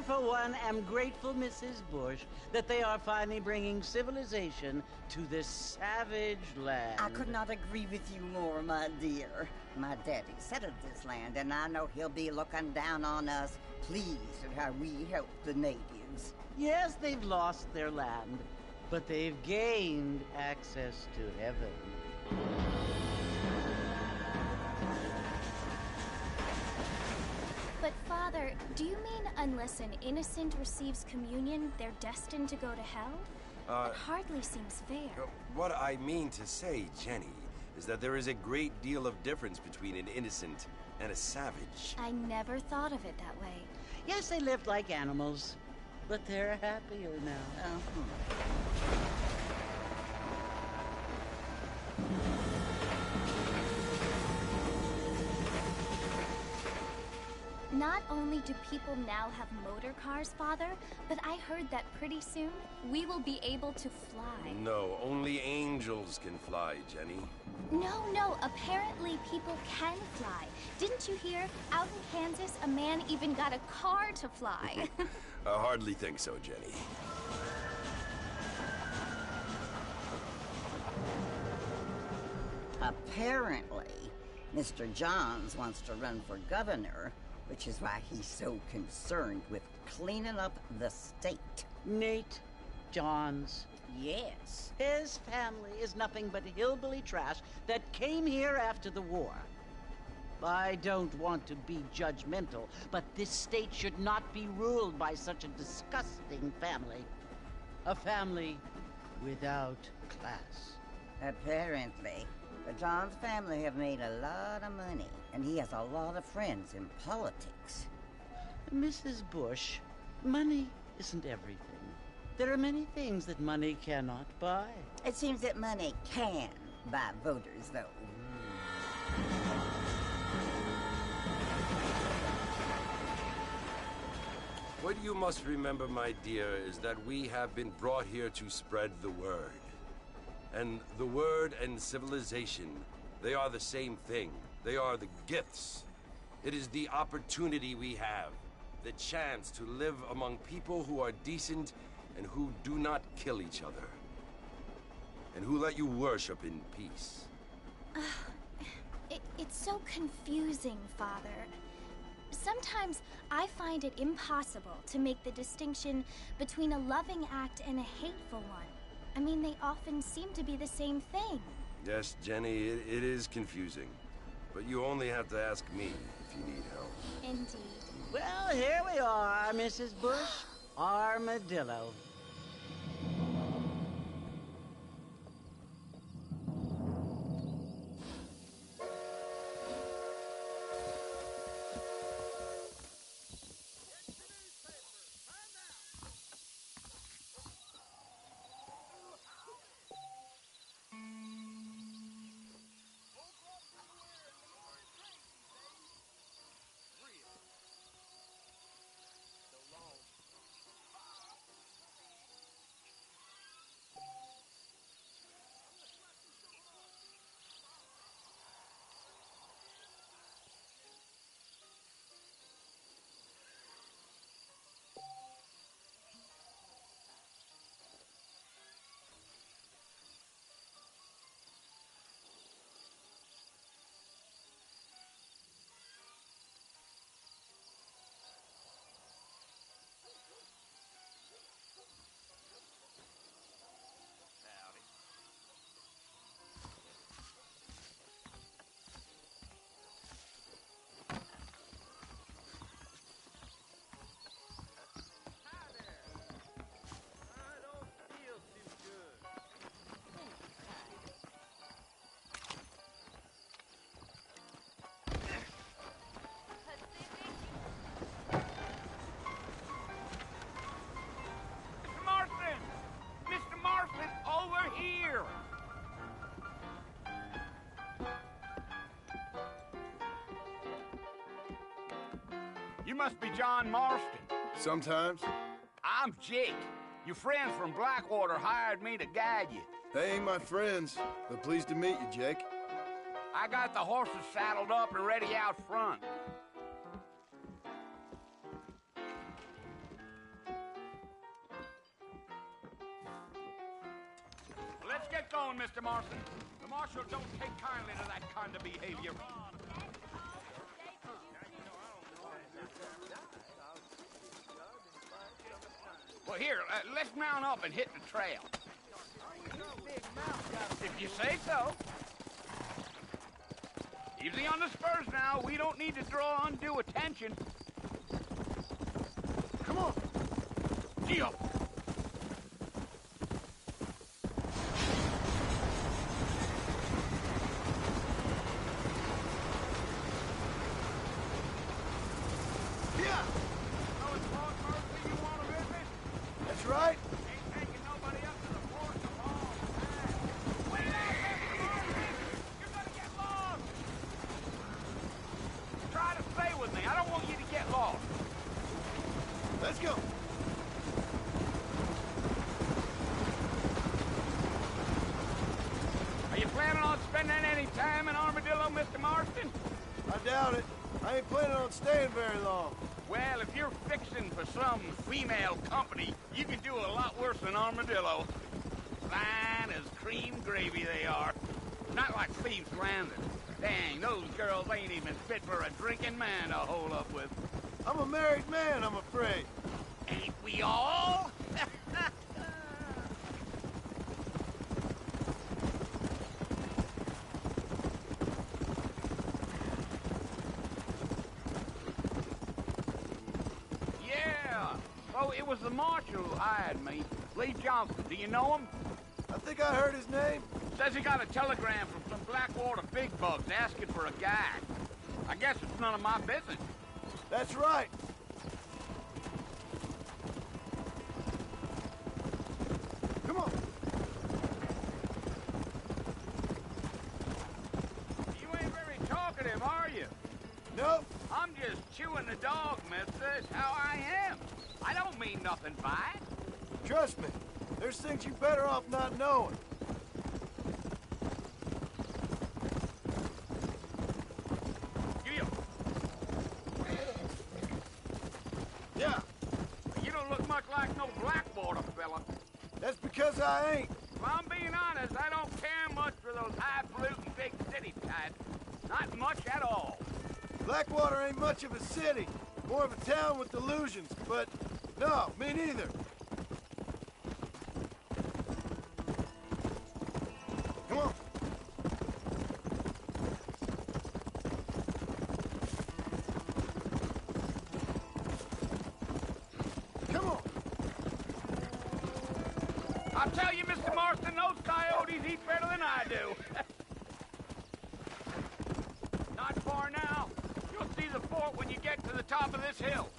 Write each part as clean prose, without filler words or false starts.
for one, am grateful, Mrs. Bush, that they are finally bringing civilization to this savage land. I could not agree with you more, my dear. My daddy settled this land, and I know he'll be looking down on us, pleased at how we help the natives. Yes, they've lost their land, but they've gained access to heaven. But, Father, do you mean unless an innocent receives communion, they're destined to go to hell? That hardly seems fair. What I mean to say, Jenny, is that there is a great deal of difference between an innocent and a savage. I never thought of it that way. Yes, they lived like animals, but they're happier now. Not only do people now have motor cars, Father, but I heard that pretty soon we will be able to fly. No, only angels can fly, Jenny. No, apparently people can fly. Didn't you hear? Out in Kansas, a man even got a car to fly. I hardly think so, Jenny. Apparently, Mr. Johns wants to run for governor, which is why he's so concerned with cleaning up the state. Nate Johns. Yes. His family is nothing but hillbilly trash that came here after the war. I don't want to be judgmental, but this state should not be ruled by such a disgusting family. A family without class. Apparently. The Johns family have made a lot of money, and he has a lot of friends in politics. Mrs. Bush, money isn't everything. There are many things that money cannot buy. It seems that money can buy voters, though. What you must remember, my dear, is that we have been brought here to spread the word. And the word and civilization, they are the same thing. They are the gifts. It is the opportunity we have, the chance to live among people who are decent and who do not kill each other, and who let you worship in peace. It's so confusing, Father. Sometimes I find it impossible to make the distinction between a loving act and a hateful one. I mean, they often seem to be the same thing. Yes, Jenny, it is confusing. But you only have to ask me if you need help. Indeed. Well, here we are, Mrs. Bush. Armadillo. Over here! You must be John Marston. Sometimes. I'm Jake. Your friends from Blackwater hired me to guide you. They ain't my friends, but pleased to meet you, Jake. I got the horses saddled up and ready out front. Let's get going, Mr. Marston. The Marshal don't take kindly to that kind of behavior. Well, here, let's mount up and hit the trail. If you say so. Easy on the spurs now. We don't need to draw undue attention. Come on. Gee up. Yeah. So it's Lord Mercy you want to visit? That's right. Ain't taking nobody up to the port of all. Wait out, Mr. Marston! You're gonna get lost! Try to stay with me. I don't want you to get lost. Let's go. Are you planning on spending any time in Armadillo, Mr. Marston? I doubt it. I ain't planning on staying very long. Well, if you're fixing for some female company, you can do a lot worse than Armadillo. Fine as cream gravy they are. Not like Thieves Landing. Dang, those girls ain't even fit for a drinking man to hole up with. I'm a married man, I'm afraid. Ain't we all? Yeah. Oh, it was the marshal who hired me. Lee Johnson. Do you know him? I think I heard his name. Says he got a telegram from some Blackwater big bugs asking for a guide. I guess it's none of my business. That's right. Come on. You ain't very talkative, are you? Nope. I'm just chewing the dog, mister. It's how I am. I don't mean nothing by it. Trust me. There's things you better off not knowing. You. Yeah, You don't look much like no Blackwater fella. that's because I ain't. If I'm being honest, I don't care much for those highfalutin big city types. Not much at all. Blackwater ain't much of a city. More of a town with delusions, but no, me neither. Come on. Come on. I'll tell you, Mr. Marston, those coyotes eat better than I do. Not far now. You'll see the fort when you get to the top of this hill.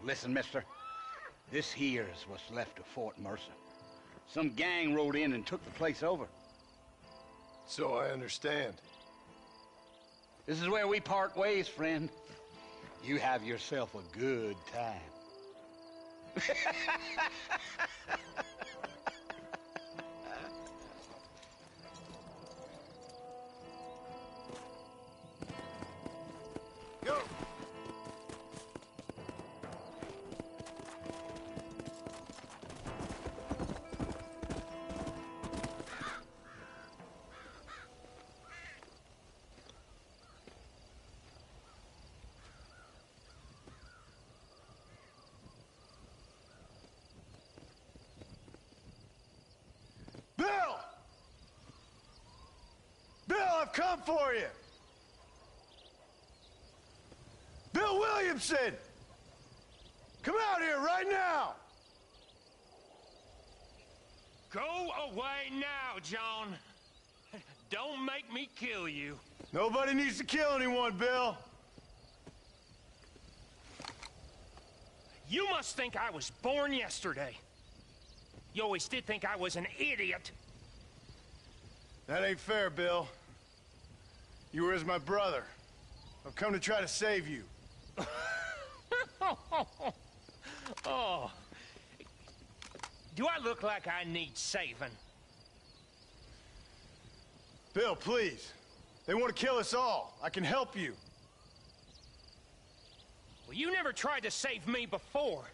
Listen, mister. This here is what's left of Fort Mercer. Some gang rode in and took the place over. So I understand. This is where we part ways, friend. You have yourself a good time. Go. Bill! Bill, I've come for you! Bill Williamson! Come out here right now! Go away now, John. Don't make me kill you. Nobody needs to kill anyone, Bill. You must think I was born yesterday. You always did think I was an idiot. That ain't fair, Bill. You were as my brother. I've come to try to save you. Oh. Do I look like I need saving? Bill, please. They want to kill us all. I can help you. Well, you never tried to save me before.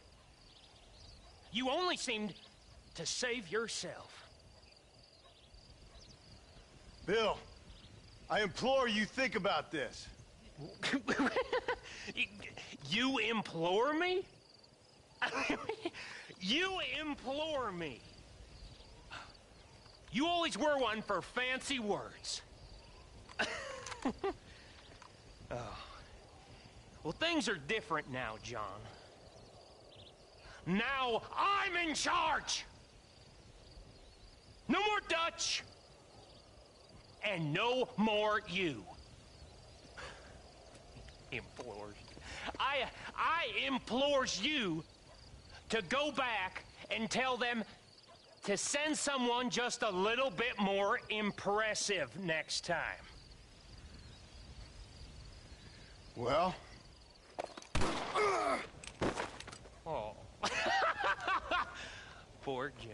You only seemed to save yourself. Bill, I implore you think about this. You implore me? You implore me. You always were one for fancy words. Oh. Well, things are different now, John. Now I'm in charge! No more Dutch! And no more you. Implores. I implores you to go back and tell them to send someone just a little bit more impressive next time. Well? Oh. Poor John.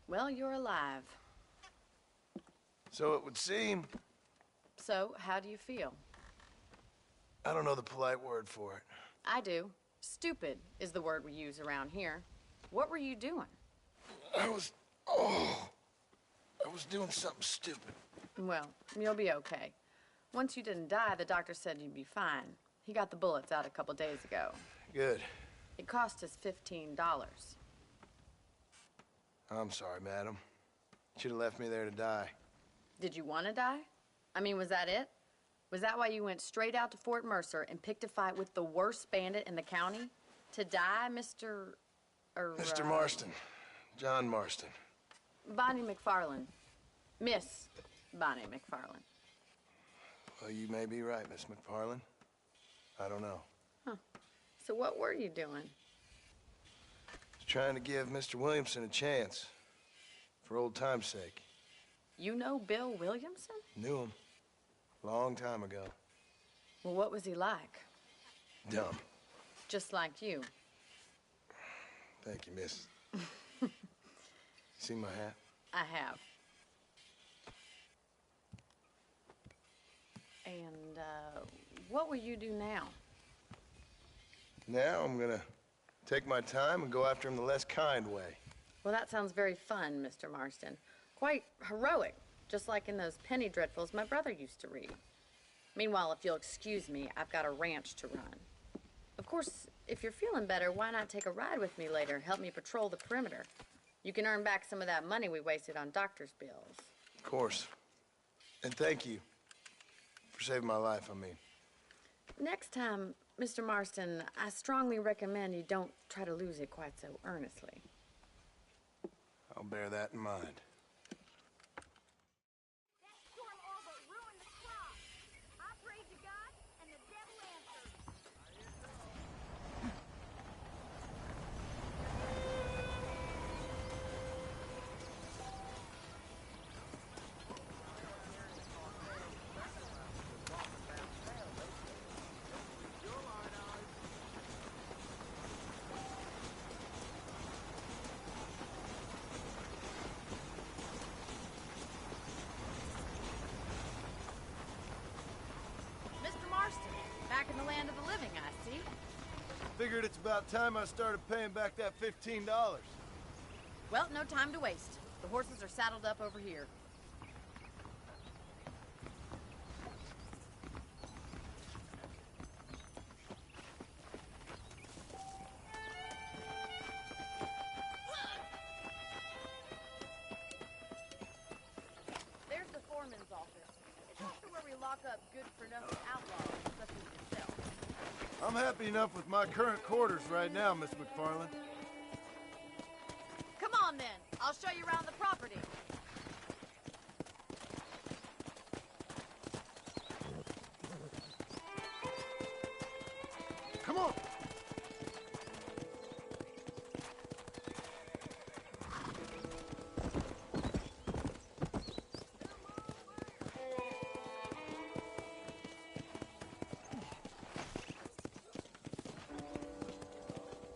Well, you're alive. So it would seem. So, how do you feel? I don't know the polite word for it. I do. Stupid is the word we use around here. What were you doing? I was doing something stupid. Well, you'll be okay. Once you didn't die, the doctor said you'd be fine. He got the bullets out a couple days ago. Good. It cost us $15. I'm sorry, madam. Should have left me there to die. Did you want to die? I mean, was that it? Was that why you went straight out to Fort Mercer and picked a fight with the worst bandit in the county? To die, Mr. Mr. Marston. John Marston. Bonnie McFarland. Miss Bonnie McFarland. Well, you may be right, Miss McFarland. I don't know. Huh. So what were you doing? Trying to give Mr. Williamson a chance. For old time's sake. You know Bill Williamson? Knew him. Long time ago. Well, what was he like? Dumb. Just like you. Thank you, miss. See my hat? I have. And, what will you do now? Now I'm gonna take my time and go after him the less kind way. Well, that sounds very fun, Mr. Marston. Quite heroic, just like in those penny dreadfuls my brother used to read. Meanwhile, if you'll excuse me, I've got a ranch to run. Of course, if you're feeling better, why not take a ride with me later? Help me patrol the perimeter. You can earn back some of that money we wasted on doctor's bills. Of course. And thank you for saving my life, I mean. Next time, Mr. Marston, I strongly recommend you don't try to lose it quite so earnestly. I'll bear that in mind. That storm over ruined the crop. I prayed to God, and the devil answered. Mr. Marston, back in the land of the living, I see. Figured it's about time I started paying back that $15. Well, no time to waste. The horses are saddled up over here. There's the foreman's office. It's also where we lock up good-for-nothing outlaws, such as yourself. I'm happy enough with my current quarters right now, Miss McFarland. Come on, then. I'll show you around the property. Come on!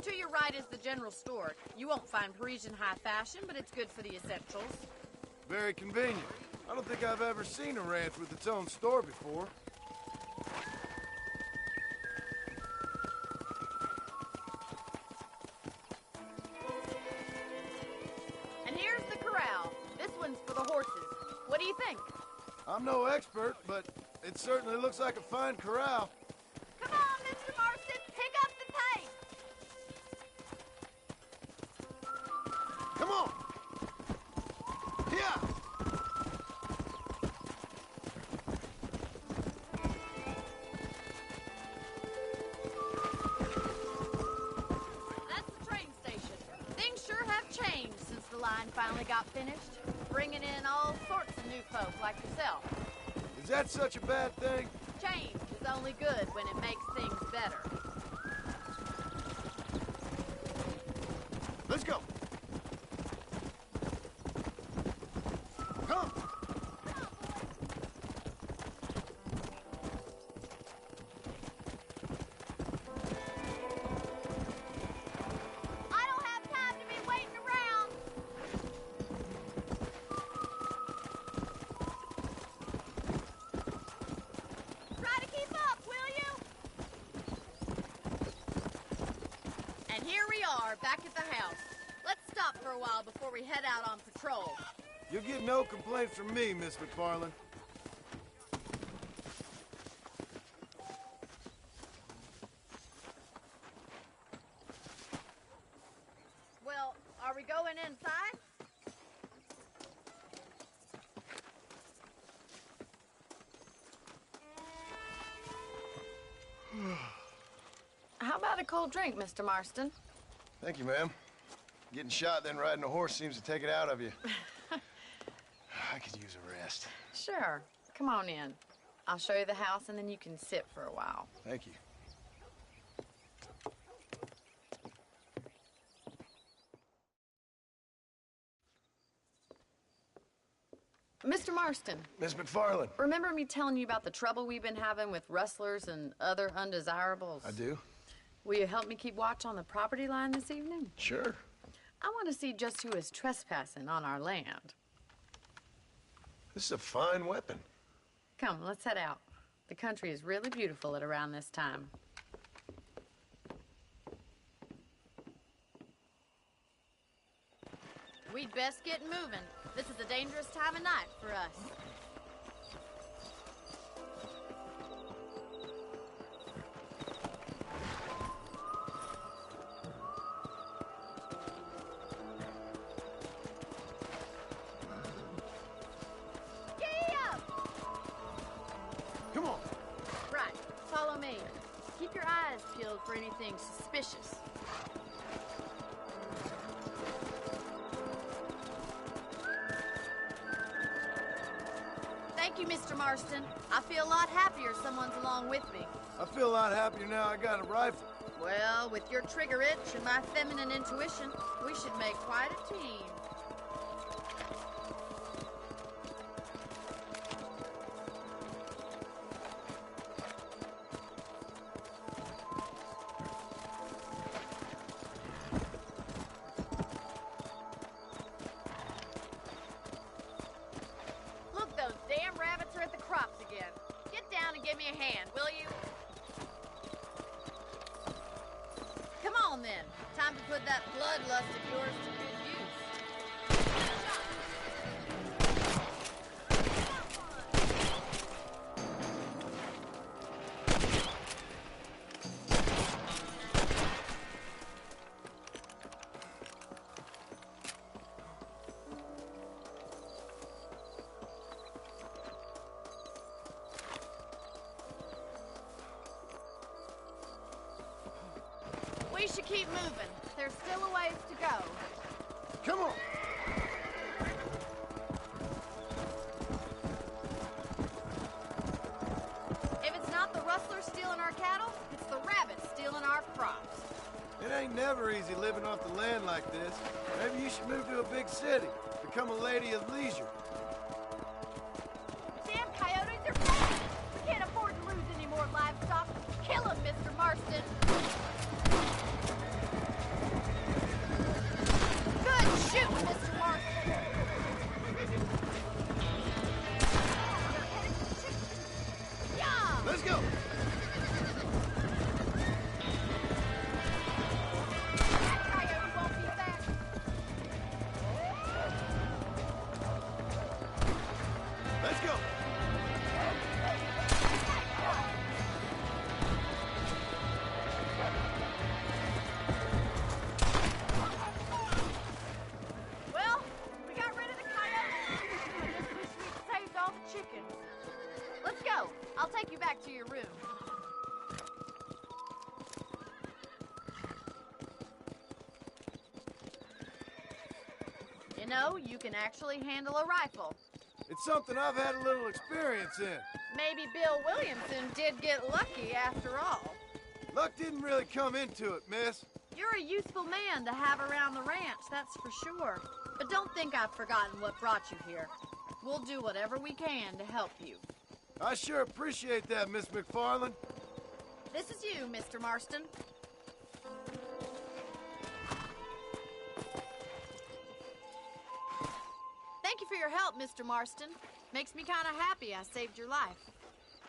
To your right is the general store. You won't find Parisian high fashion, but it's good for the essentials. Very convenient. I don't think I've ever seen a ranch with its own store before. And here's the corral. This one's for the horses. What do you think? I'm no expert, but it certainly looks like a fine corral. Come on, Mr. Marston, pick up the pace. Come on! Yeah! That's the train station. Things sure have changed since the line finally got finished, bringing in all sorts of new folk like yourself. Is that such a bad thing? Change is only good when it makes things better. Let's go! Come! I don't have time to be waiting around. Try to keep up, will you? And here we are, back at the house. Let's stop for a while before we head out on patrol. You'll get no complaints from me, Miss McFarland. Well, are we going inside? How about a cold drink, Mr. Marston? Thank you, ma'am. Getting shot, then riding a horse seems to take it out of you. I could use a rest. Sure. Come on in. I'll show you the house, and then you can sit for a while. Thank you. Mr. Marston, Miss McFarland. remember me telling you about the trouble we've been having with rustlers and other undesirables? I do? Will you help me keep watch on the property line this evening? Sure. I want to see just who is trespassing on our land. This is a fine weapon. Come, let's head out. The country is really beautiful at around this time. We'd best get moving. This is a dangerous time of night for us. Giddy up! Come on. Right, follow me. Keep your eyes peeled for anything suspicious. Thank you, Mr. Marston. I feel a lot happier someone's along with me. I feel a lot happier now I got a rifle. Well, with your trigger itch and my feminine intuition, we should make quite a team. Look, those damn rabbits are at the crops again. Get down and give me a hand, will you? Come on, then. Time to put that bloodlust of yours to good use. keep moving. There's still a ways to go. Come on! If it's not the rustlers stealing our cattle, it's the rabbits stealing our crops. It ain't never easy living off the land like this. Maybe you should move to a big city. Become a lady of leisure. Damn coyotes are bad! We can't afford to lose any more livestock. Kill them, Mr. Marston! Good shooting, Mr. Marston! Yeah! Let's go! That coyote won't be back. Let's go! Well, we got rid of the coyotes. I just wish we'd saved all the chickens. Let's go. I'll take you back to your room. You know, you can actually handle a rifle. It's something I've had a little experience in. Maybe Bill Williamson did get lucky after all. Luck didn't really come into it, miss. You're a useful man to have around the ranch, that's for sure. But don't think I've forgotten what brought you here. We'll do whatever we can to help you. I sure appreciate that, Miss McFarland. This is you, Mr. Marston. Thank you for your help, Mr. Marston. Makes me kind of happy I saved your life.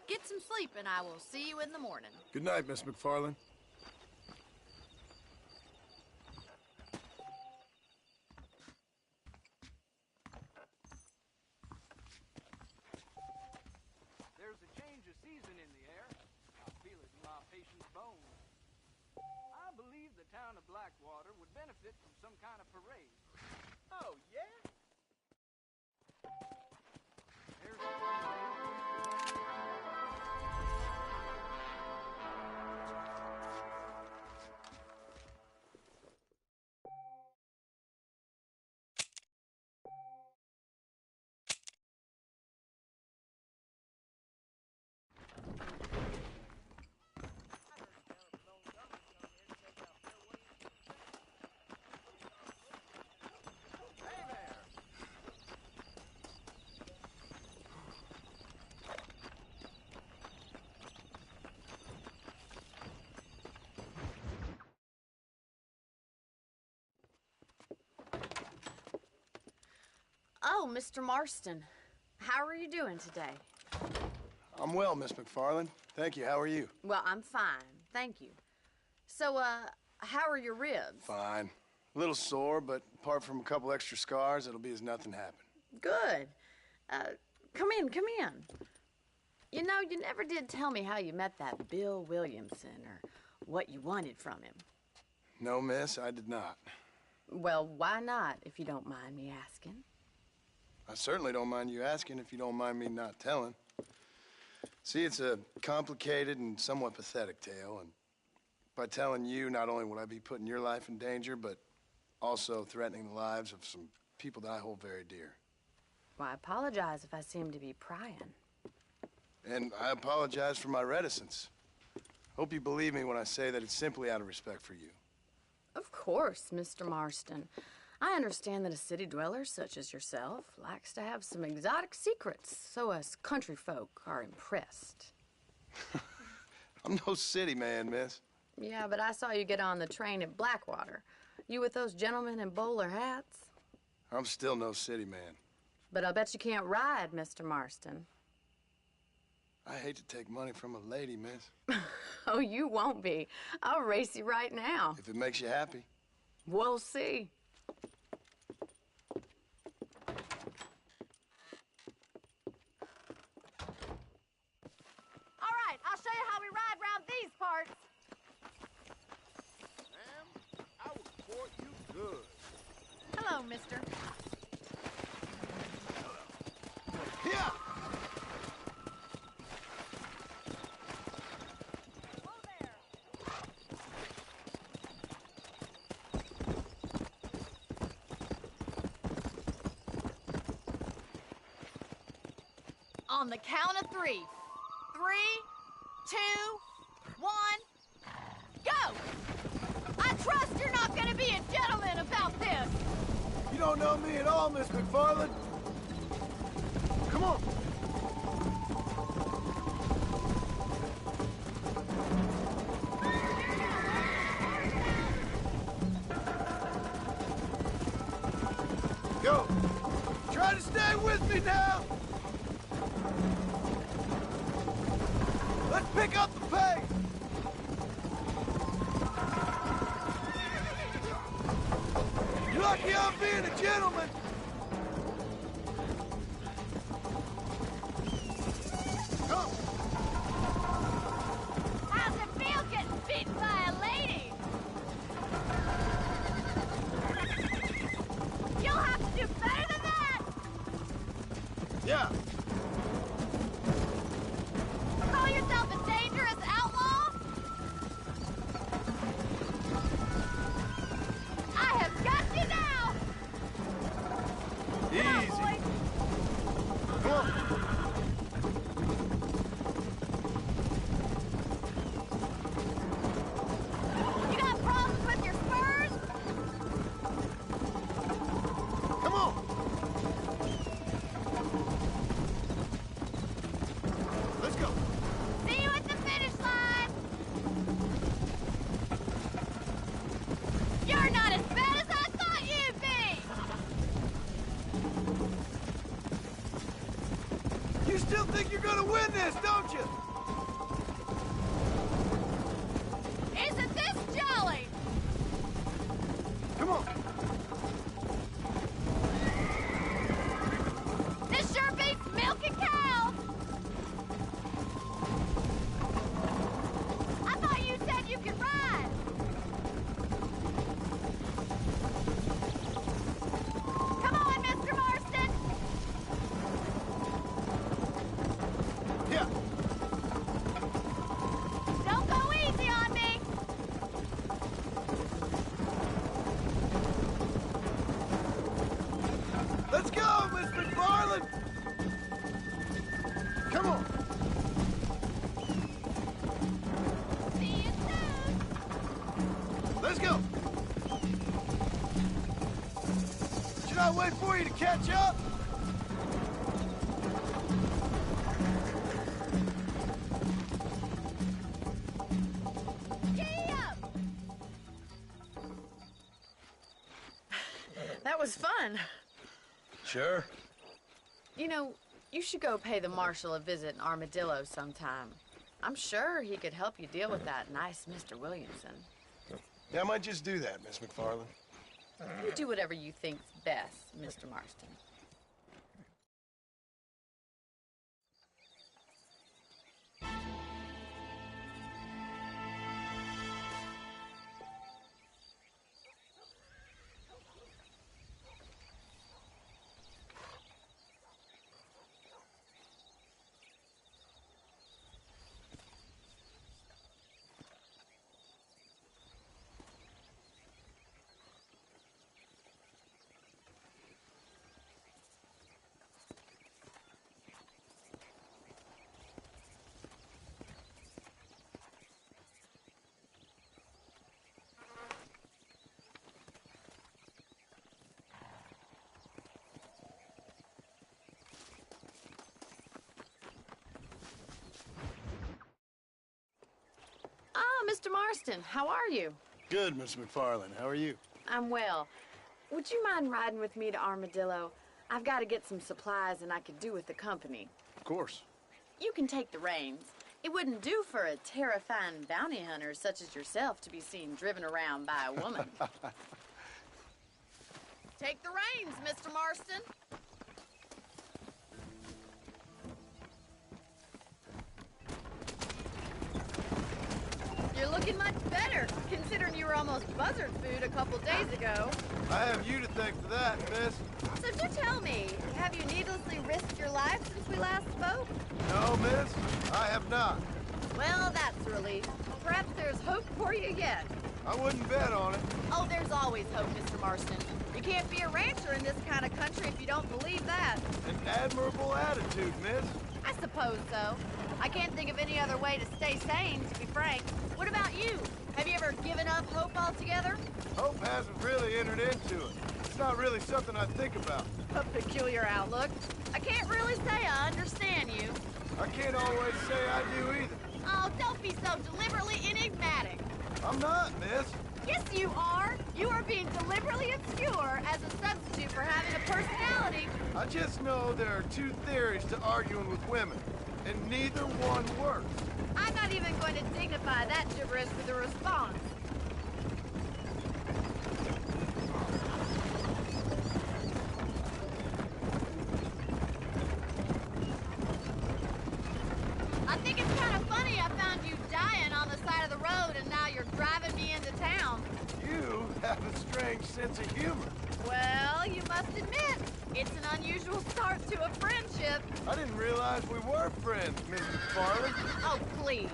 Get some sleep and I will see you in the morning. Good night, Miss McFarland. There's a change of season in the air. I feel it in my patient's bones. I believe the town of Blackwater would benefit from some kind of parade. Oh, yeah? There's Oh, Mr. Marston. How are you doing today? I'm well, Miss McFarland. Thank you. How are you? Well, I'm fine. Thank you. So, how are your ribs? Fine. A little sore, but apart from a couple extra scars, it'll be as nothing happened. Good. Come in, come in. You know, you never did tell me how you met that Bill Williamson or what you wanted from him. No, miss, I did not. Well, why not, if you don't mind me asking? I certainly don't mind you asking if you don't mind me not telling. See, it's a complicated and somewhat pathetic tale, and by telling you, not only would I be putting your life in danger, but also threatening the lives of some people that I hold very dear. Well, I apologize if I seem to be prying. And I apologize for my reticence. Hope you believe me when I say that it's simply out of respect for you. Of course, Mr. Marston. I understand that a city dweller such as yourself likes to have some exotic secrets, so us country folk are impressed. I'm no city man, miss. Yeah, but I saw you get on the train at Blackwater. You with those gentlemen in bowler hats? I'm still no city man. But I'll bet you can't ride, Mr. Marston. I hate to take money from a lady, miss. Oh, you won't be. I'll race you right now. If it makes you happy. We'll see. All right, I'll show you how we ride round these parts. Ma'am, I will court you good. Hello, mister. Yeah! On the count of 3. 3, 2, 1, go! I trust you're not gonna be a gentleman about this! You don't know me at all, Miss McFarland. Come on. Go. Try to stay with me now. Let's pick up the pace. You're lucky I'm being a gentleman. Come. How's it feel getting beaten by a lady? You'll have to do better than that! Yeah. Call yourself a dangerous outlaw? I have got you now! Easy. Come on, boy. Come on. You got problems with your spurs? Come on. Let's go. See you at the finish line! You're not as bad as I thought you'd be! You still think you're gonna win this, don't you? Isn't this jolly? Come on. This sure beats milking cows! I thought you said you could ride! Come on, Mr. Marston! Yeah. Don't go easy on me! Let's go, Miss McFarland. Come on. See you soon! Let's go. Should I wait for you to catch up? Giddy up! That was fun. Sure. You know, you should go pay the marshal a visit in Armadillo sometime. I'm sure he could help you deal with that nice Mr. Williamson. Yeah, I might just do that, Miss McFarland. You do whatever you think's best, Mr. Marston. Mr. Marston, how are you? Good, Miss McFarland. How are you? I'm well. Would you mind riding with me to Armadillo? I've got to get some supplies and I could do with the company. Of course. You can take the reins. It wouldn't do for a terrifying bounty hunter such as yourself to be seen driven around by a woman. Take the reins, Mr. Marston. You're looking much better, considering you were almost buzzard food a couple days ago. I have you to thank for that, miss. So do tell me, have you needlessly risked your life since we last spoke? No, miss, I have not. Well, that's a relief. Perhaps there's hope for you yet. I wouldn't bet on it. Oh, there's always hope, Mr. Marston. You can't be a rancher in this kind of country if you don't believe that. An admirable attitude, miss. I suppose so. I can't think of any other way to stay sane, to be frank. What about you? Have you ever given up hope altogether? Hope hasn't really entered into it. It's not really something I think about. A peculiar outlook. I can't really say I understand you. I can't always say I do either. Oh, don't be so deliberately enigmatic. I'm not, miss. Yes, you are. You are being deliberately obscure as a substitute for having a personality. I just know there are two theories to arguing with women, and neither one works. I'm not even going to dignify that gibberish with a response. I think it's kind of funny I found you dying on the side of the road and now you're driving me into town. You have a strange sense of humor. Well, you must admit, it's an unusual start to a friendship. I didn't realize we were friends, Miss McFarland. Oh, please.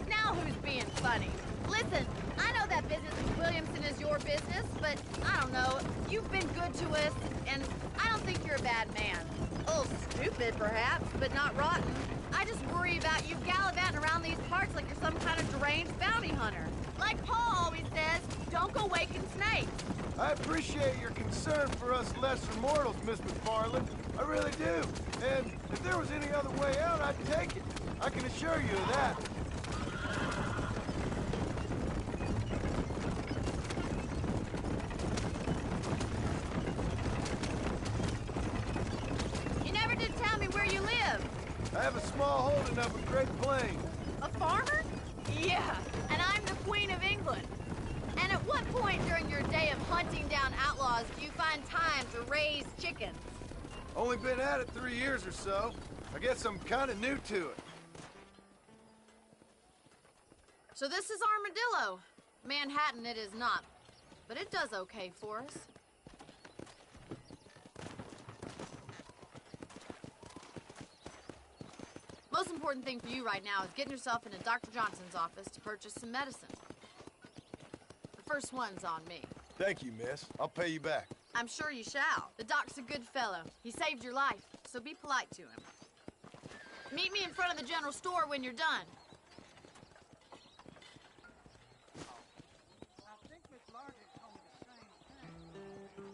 Now who's being funny? Listen, I know that business with Williamson is your business, but I don't know. You've been good to us, and I don't think you're a bad man. A little stupid, perhaps, but not rotten. I just worry about you gallivanting around these parts like you're some kind of deranged bounty hunter. Like Paul always says, don't go waking snakes. I appreciate your concern for us lesser mortals, Miss McFarland. I really do. And if there was any other way out, I'd take it. I can assure you of that. You never did tell me where you live. I have a small holding up at Great Plains. A farmer? Yeah, and I'm the Queen of England. And at what point during your day of hunting down outlaws do you find time to raise chickens? Only been at it 3 years or so. I guess I'm kind of new to it. So this is Armadillo. Manhattan it is not, but it does okay for us. Most important thing for you right now is getting yourself into Dr. Johnson's office to purchase some medicine. The first one's on me. Thank you, miss. I'll pay you back. I'm sure you shall. The doc's a good fellow. He saved your life, so be polite to him. Meet me in front of the general store when you're done. I think Miss Margaret told me the same thing.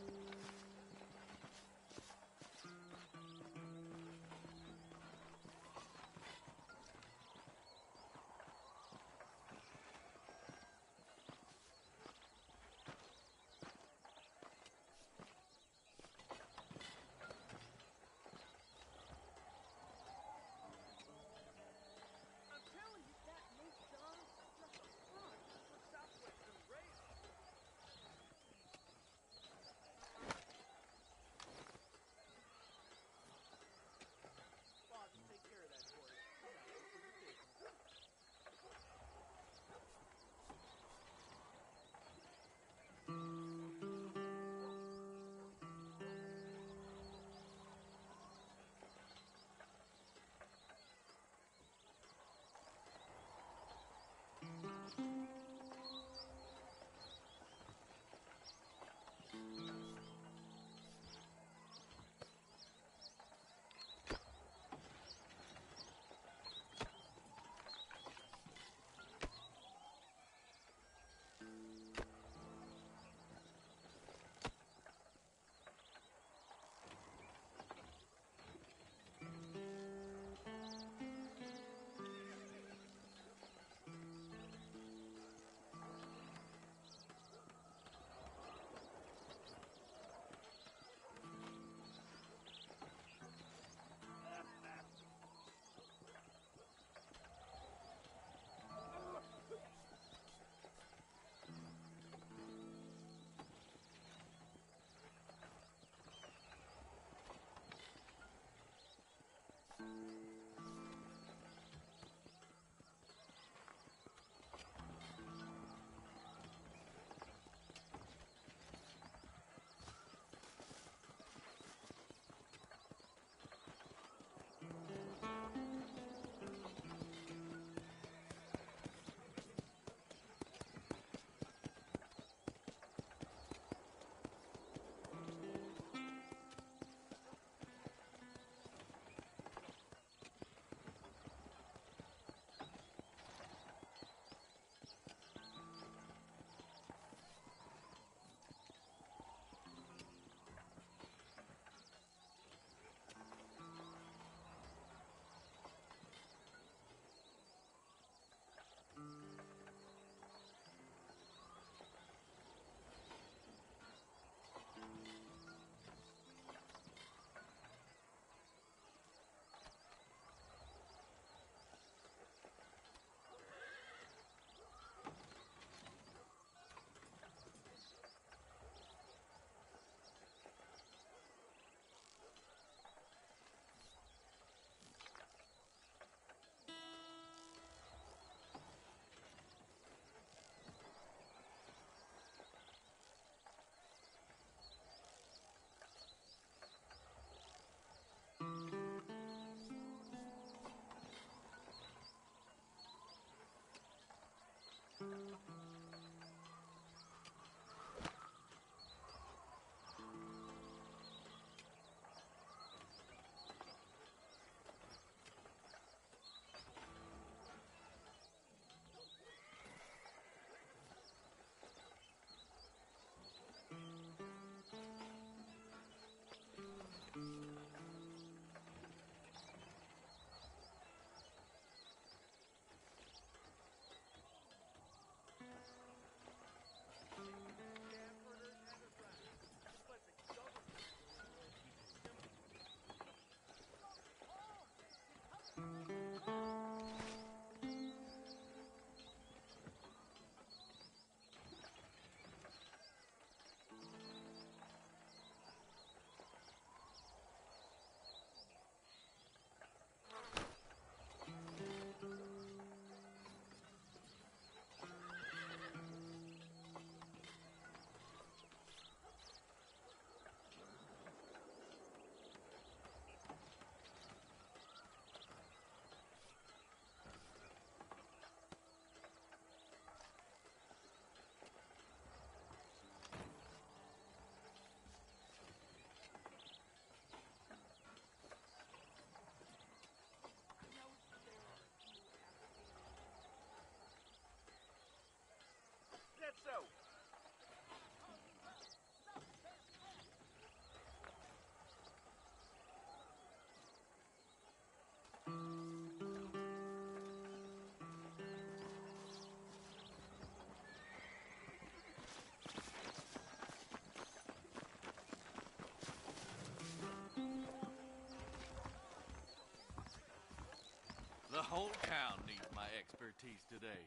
whole town needs my expertise today.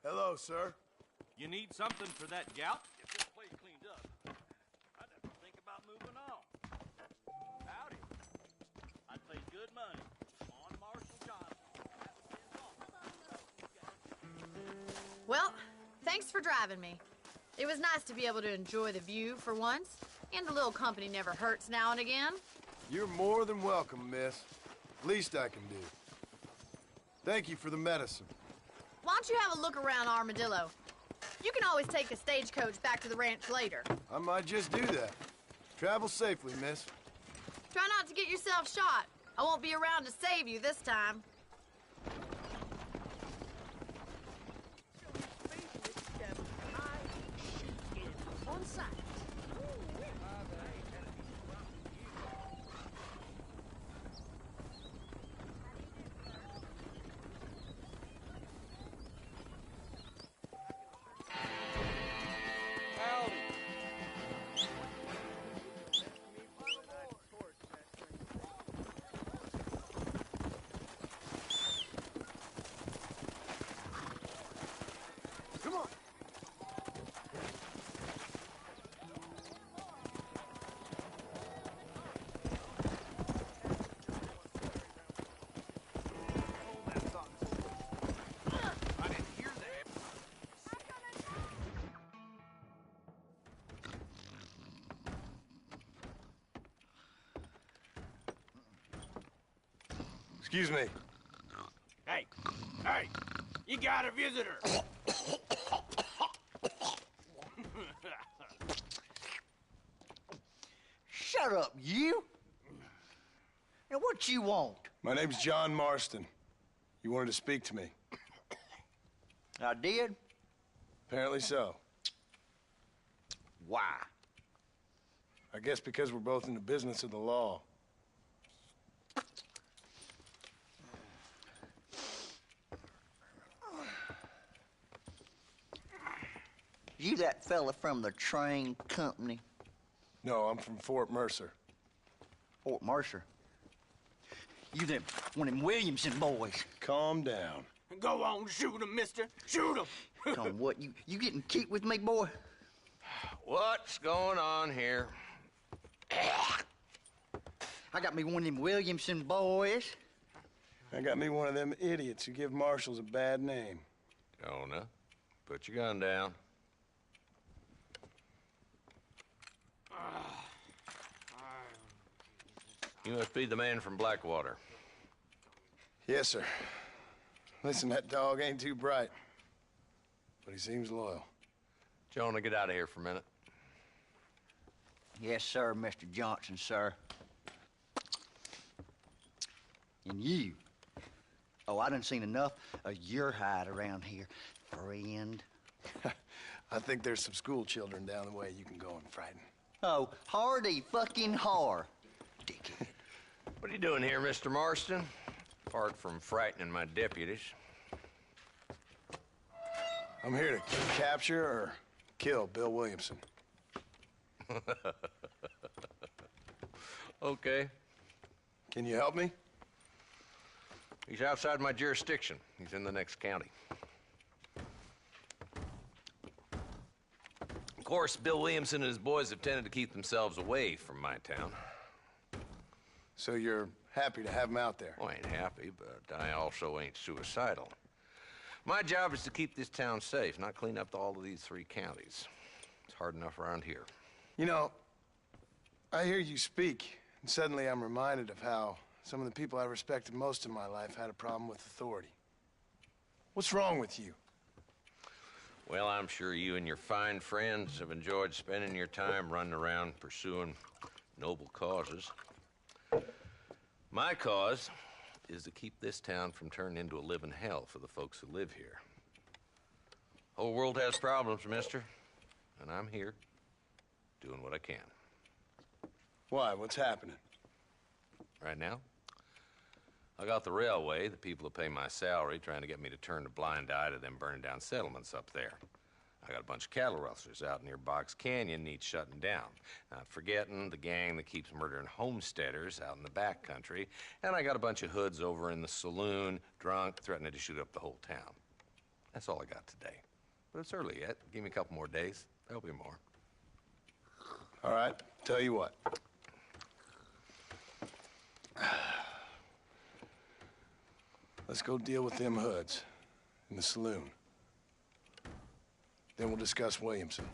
Hello, sir. You need something for that gout? Get this place cleaned up. I'd have to think about moving on. Howdy. I'd pay good money on Marshall Johnson. Well, thanks for driving me. It was nice to be able to enjoy the view for once, and a little company never hurts now and again. You're more than welcome, miss. Least I can do. Thank you for the medicine. Why don't you have a look around Armadillo? You can always take a stagecoach back to the ranch later. I might just do that. Travel safely, miss. Try not to get yourself shot. I won't be around to save you this time. On sight. Come on. I didn't hear that. Excuse me. Hey, hey, you got a visitor. Shut up, you! Now, what you want? My name's John Marston. You wanted to speak to me. I did? Apparently so. Why? I guess because we're both in the business of the law. You that fella from the train company? No, I'm from Fort Mercer. Fort Mercer? You them one of them Williamson boys? Calm down. Go on, shoot him, mister. Shoot him. Come, what, you getting keep with me, boy? What's going on here? I got me one of them Williamson boys. I got me one of them idiots who give marshals a bad name. Jonah, put your gun down. You must be the man from Blackwater. Yes, sir. Listen, that dog ain't too bright, but he seems loyal. Jonah, get out of here for a minute. Yes, sir, Mr. Johnson, sir. And you. Oh, I done seen enough of your hide around here, friend. I think there's some school children down the way you can go and frighten. Oh, hardy fucking har. Dickhead. What are you doing here, Mr. Marston? Apart from frightening my deputies. I'm here to capture or kill Bill Williamson. Okay. Can you help me? He's outside my jurisdiction. He's in the next county. Of course, Bill Williamson and his boys have tended to keep themselves away from my town. So you're happy to have him out there? Well, I ain't happy, but I also ain't suicidal. My job is to keep this town safe, not clean up all of these 3 counties. It's hard enough around here. You know, I hear you speak, and suddenly I'm reminded of how some of the people I respected most in my life had a problem with authority. What's wrong with you? Well, I'm sure you and your fine friends have enjoyed spending your time running around pursuing noble causes. My cause is to keep this town from turning into a living hell for the folks who live here. Whole world has problems, mister, and I'm here doing what I can. Why? What's happening? Right now, I got the railway, the people who pay my salary, trying to get me to turn a blind eye to them burning down settlements up there. I got a bunch of cattle rustlers out near Box Canyon needs shutting down. Not forgetting the gang that keeps murdering homesteaders out in the back country. And I got a bunch of hoods over in the saloon, drunk, threatening to shoot up the whole town. That's all I got today. But it's early yet. Give me a couple more days. There'll be more. All right, tell you what. Let's go deal with them hoods in the saloon. Then we'll discuss Williamson.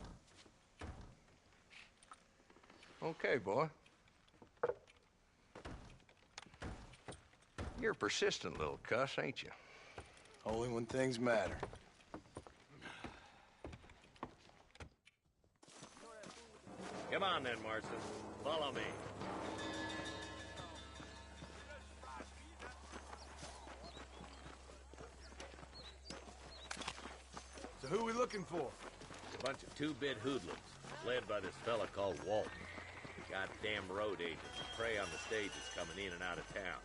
Okay, boy. You're a persistent little cuss, ain't you? Only when things matter. Come on then, Marston. Follow me. So who are we looking for? A bunch of two-bit hoodlums, led by this fella called Walton. Goddamn road agents who prey on the stages coming in and out of town.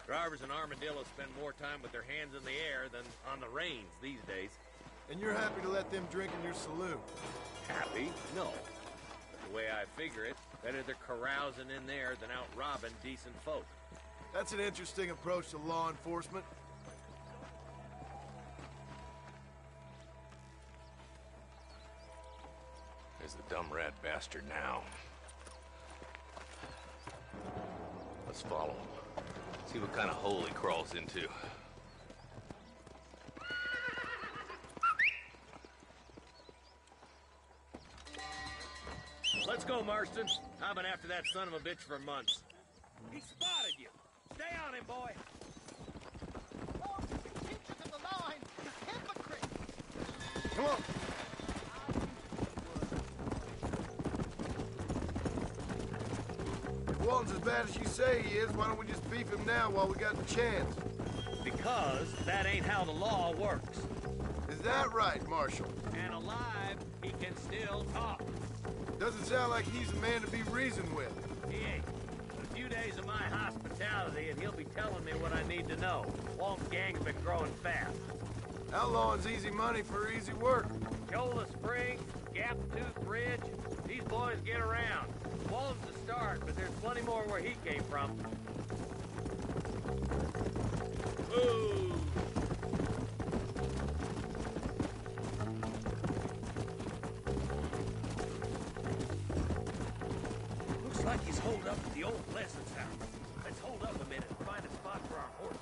Drivers in Armadillo spend more time with their hands in the air than on the reins these days. And you're happy to let them drink in your saloon? Happy? No. But the way I figure it, better they're carousing in there than out robbing decent folk. That's an interesting approach to law enforcement. There's the dumb rat bastard now. Let's follow him. See what kind of hole he crawls into. Let's go, Marston. I've been after that son of a bitch for months. He spotted you. Stay on him, boy. Teachers of the line, hypocrite! Come on. If Walton's as bad as you say he is, why don't we just beef him now while we got the chance? Because that ain't how the law works. Is that right, Marshal? And alive, he can still talk. Doesn't sound like he's a man to be reasoned with. He ain't. A few days of my hospitality, and he'll be telling me what I need to know. Walt's gang's been growing fast. Outlawing's easy money for easy work. Cola Springs, Gap Tooth Ridge, these boys get around. Walt's the start, but there's plenty more where he came from. Ooh. Looks like he's holed up at the old Pleasance house. Let's hold up a minute and find a spot for our horse.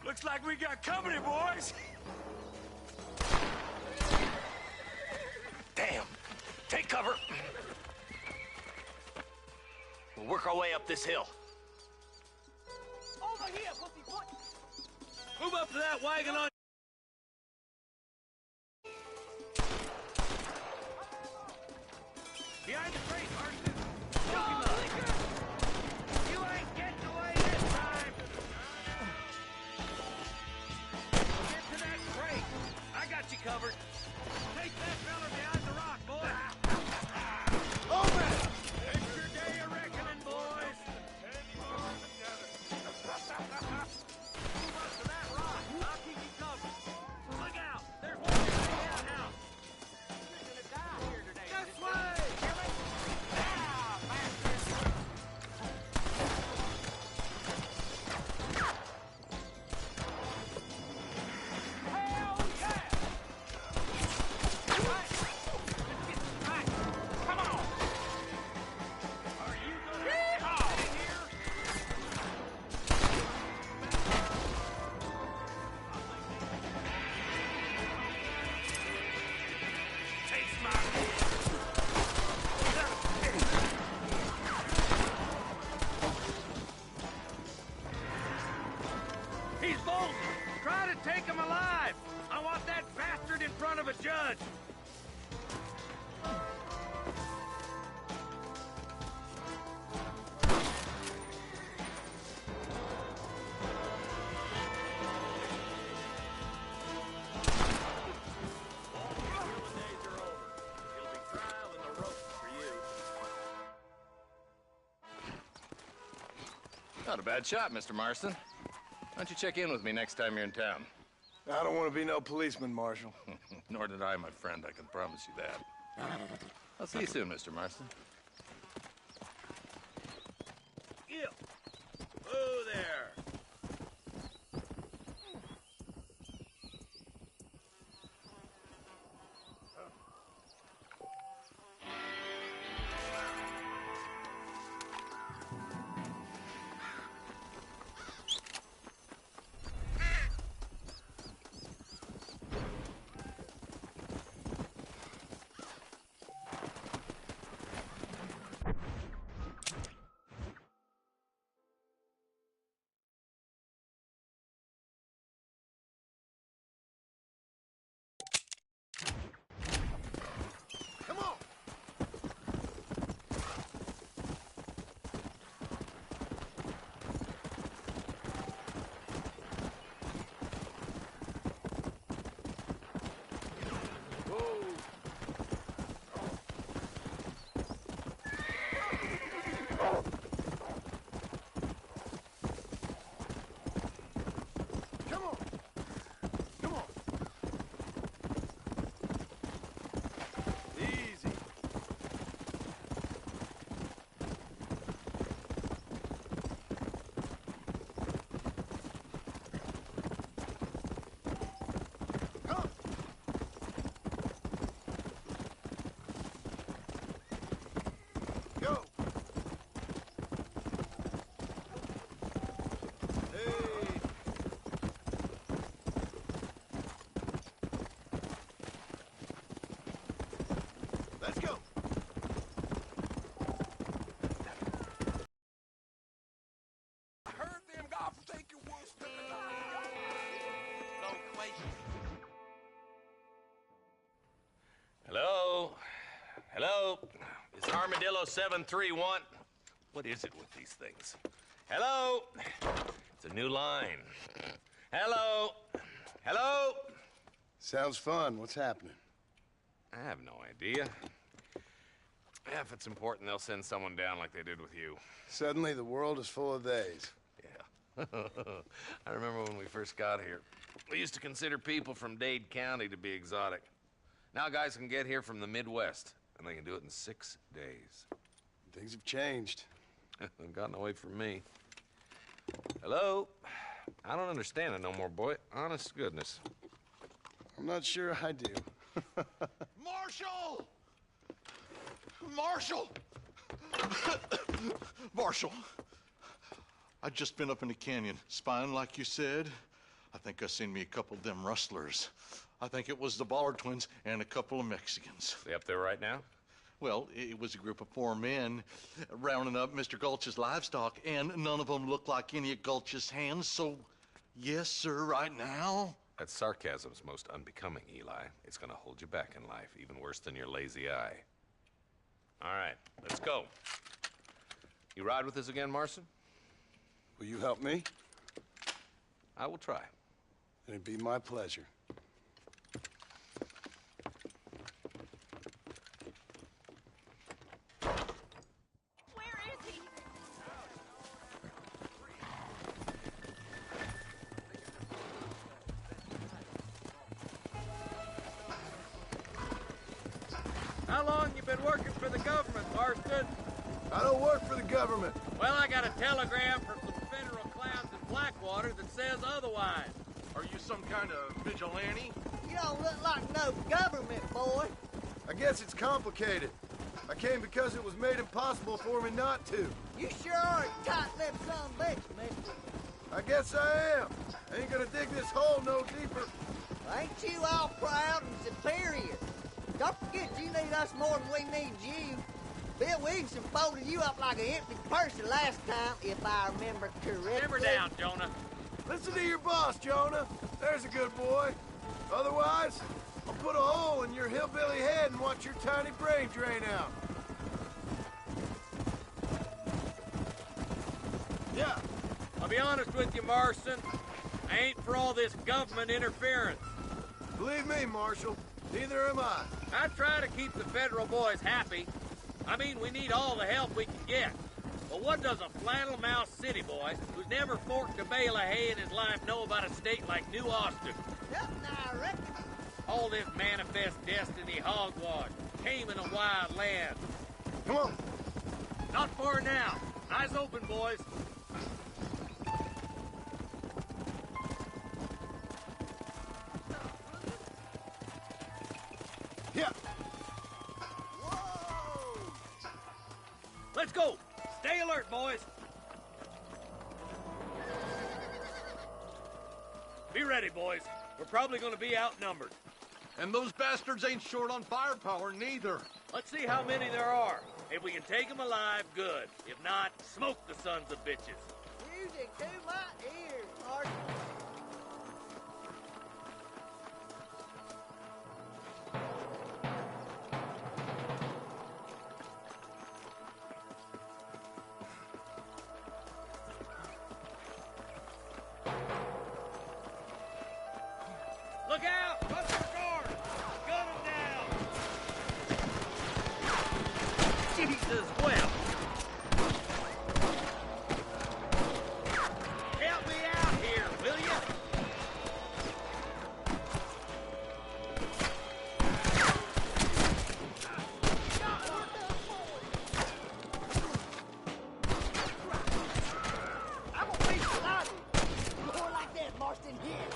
Looks like we got company, boys. Damn. Take cover. We'll work our way up this hill. Over here, pussyfoot! Move up to that wagon on. Behind the crate, Marston. You ain't getting away this time. Get to that crate. I got you covered. Take that fella behind the rock, boy. Oh, man! It's your day of reckoning, boys. Move up to that rock. I'll keep you covered. Look out. There's one down now. You're gonna die here today. This way. Ah, bastard. Hell yeah! Right. Let's get some right. Come on. Are you gonna stay here? Taste my He's bolting. Try to take him alive. I want that bastard in front of a judge. Days are over. It'll be trial and the ropes for you. Not a bad shot, Mr. Marston. Why don't you check in with me next time you're in town? I don't want to be no policeman, Marshal. Nor did I, my friend. I can promise you that. I'll see you soon, Mr. Marston. Yeah. Oh, there. Let's go. I heard them God take your wolves to the no question. Hello? Hello? Is Armadillo 731? What is it with these things? Hello? It's a new line. Hello? Hello? Sounds fun. What's happening? I have no idea. Yeah, if it's important, they'll send someone down like they did with you. Suddenly, the world is full of theys. Yeah. I remember when we first got here. We used to consider people from Dade County to be exotic. Now guys can get here from the Midwest, and they can do it in 6 days. Things have changed. They've gotten away from me. Hello? I don't understand it no more, boy. Honest to goodness. I'm not sure I do. Marshal! Marshal! Marshal! I just been up in the canyon, spying like you said. I think I seen me a couple of them rustlers. I think it was the Ballard twins and a couple of Mexicans. They up there right now? Well, it was a group of 4 men rounding up Mr. Gulch's livestock, and none of them looked like any of Gulch's hands, so yes, sir, right now. That sarcasm's most unbecoming, Eli. It's gonna hold you back in life, even worse than your lazy eye. All right, let's go. You ride with us again, Marston? Will you help me? I will try. It'd be my pleasure. Where is he? How long you been working for the government, Marston? I don't work for the government. Well, I got a telegram from some federal clowns in Blackwater that says otherwise. Are you some kind of vigilante? You don't look like no government, boy. I guess it's complicated. I came because it was made impossible for me not to. You sure are a tight-lipped son of a bitch, mister. I guess I am. I ain't gonna dig this hole no deeper. Ain't you all proud and superior? Don't forget you need us more than we need you. Bill Williamson folded you up like an empty person last time, if I remember correctly. Simmer down, Jonah. Listen to your boss, Jonah. There's a good boy. Otherwise, I'll put a hole in your hillbilly head and watch your tiny brain drain out. Yeah. I'll be honest with you, Marston. I ain't for all this government interference. Believe me, Marshal, neither am I. I try to keep the federal boys happy. I mean, we need all the help we can get. But what does a flannel-mouthed city boy who's never forked a bale of hay in his life know about a state like New Austin? Nothing, I reckon. All this manifest destiny hogwash came in a wild land. Come on. Not far now. Eyes open, boys. Yeah. Whoa! Let's go. Stay alert, boys. Be ready, boys. We're probably going to be outnumbered. And those bastards ain't short on firepower, neither. Let's see how many there are. If we can take them alive, good. If not, smoke the sons of bitches. Music to my ears, Martin. Look out! Up your guard! Gun them down! Jesus, well! Help me out here, will you? I'm gonna be sloppy. More like that, Marston, here.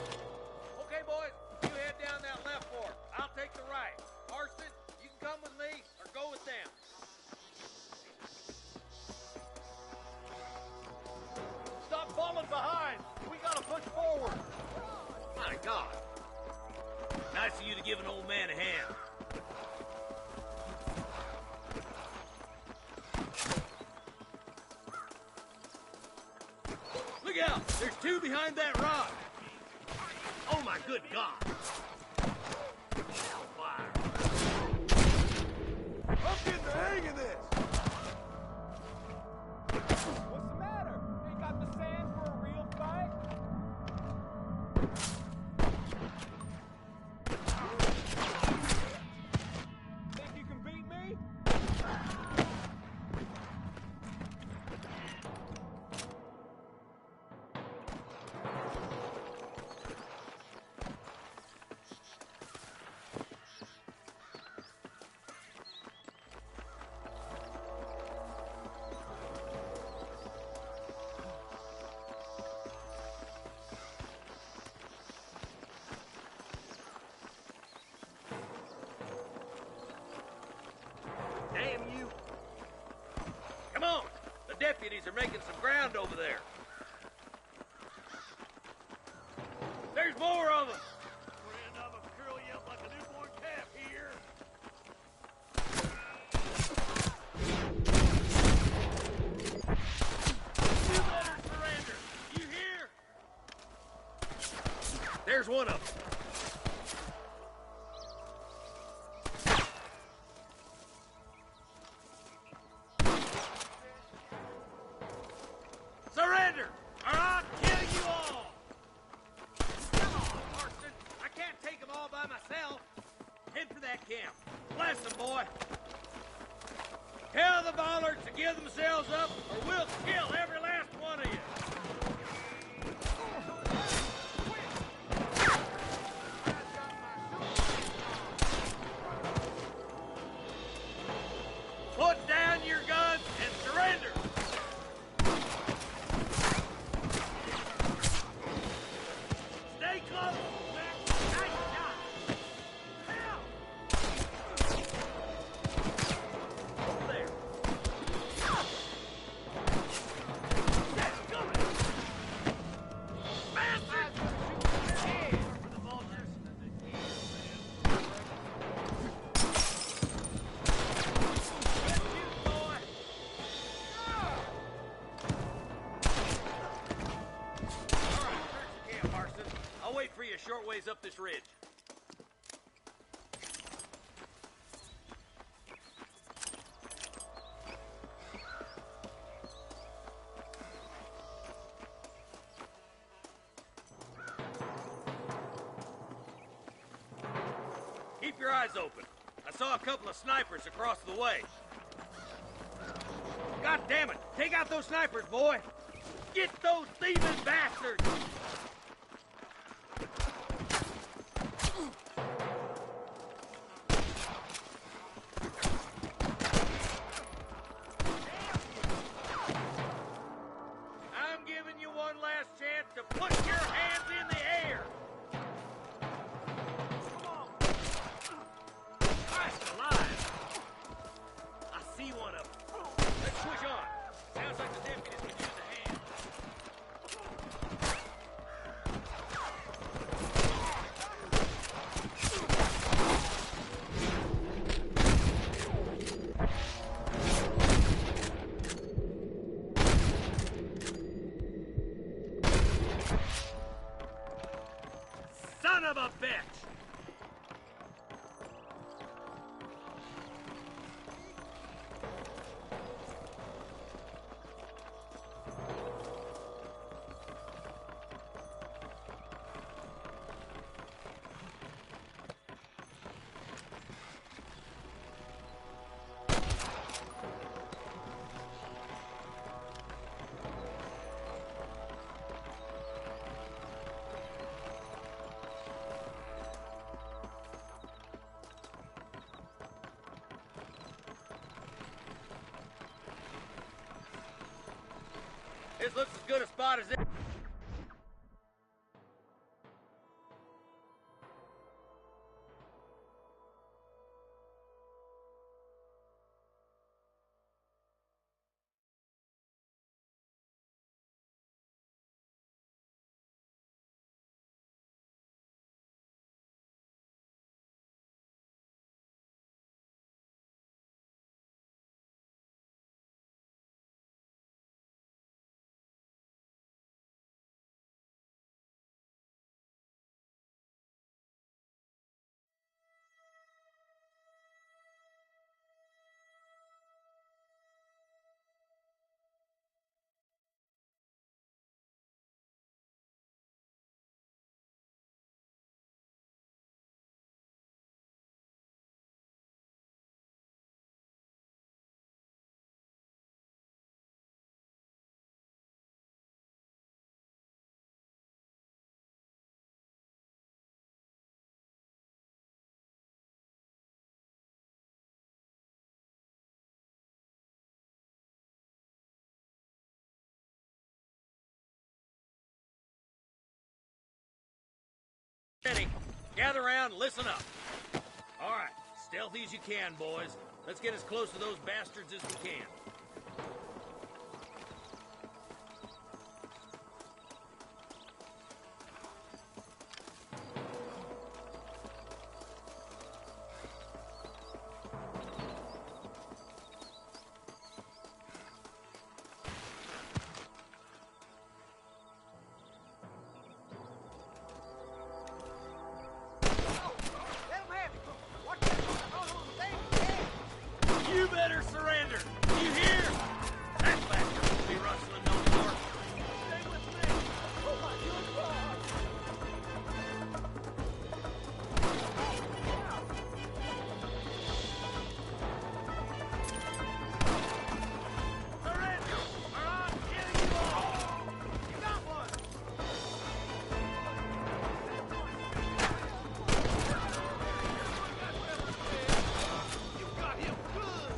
Okay, boys, you head down that left fork. I'll take the right. Marston, you can come with me or go with them. Stop falling behind. We gotta push forward. My God. Nice of you to give an old man a hand. Look out! There's two behind that rock. Oh my good God. Fire. I'm getting the hang of this. What's the matter? Ain't got the sand for a real fight? Think you can beat me? Damn you. Come on. The deputies are making some ground over there. There's more of them. Friend, I'm gonna curl you up like a newborn calf here. You better surrender. You hear? There's one of them. Surrender, or I'll kill you all! Come on, Marston. I can't take them all by myself. Head for that camp. Bless them, boy. Tell the bollards to give themselves up, or we'll kill every last one of you. Put down your guns and surrender. Stay close. Nice shot. Help! Over there. That's coming. Bastard! Head for the vultures. Good shoot, boy. All right, search the camp, Marston. I'll wait for you a short ways up this ridge. Keep your eyes open. I saw a couple of snipers across the way. Got God damn it! Take out those snipers, boy! Get those thieving bastards! I'm giving you one last chance to put your hands in the air! Christ alive! I see one of them. Let's push on. Sounds like the deputies could use a hand. Son of a bitch! This looks as good a spot as it. Gather around, listen up. All right, stealthy as you can, boys. Let's get as close to those bastards as we can. You better surrender. You hear? That bastard won't be rustling no more. Stay with me. Oh my God. Surrender, or I'm killing you all. You got one. You got him good.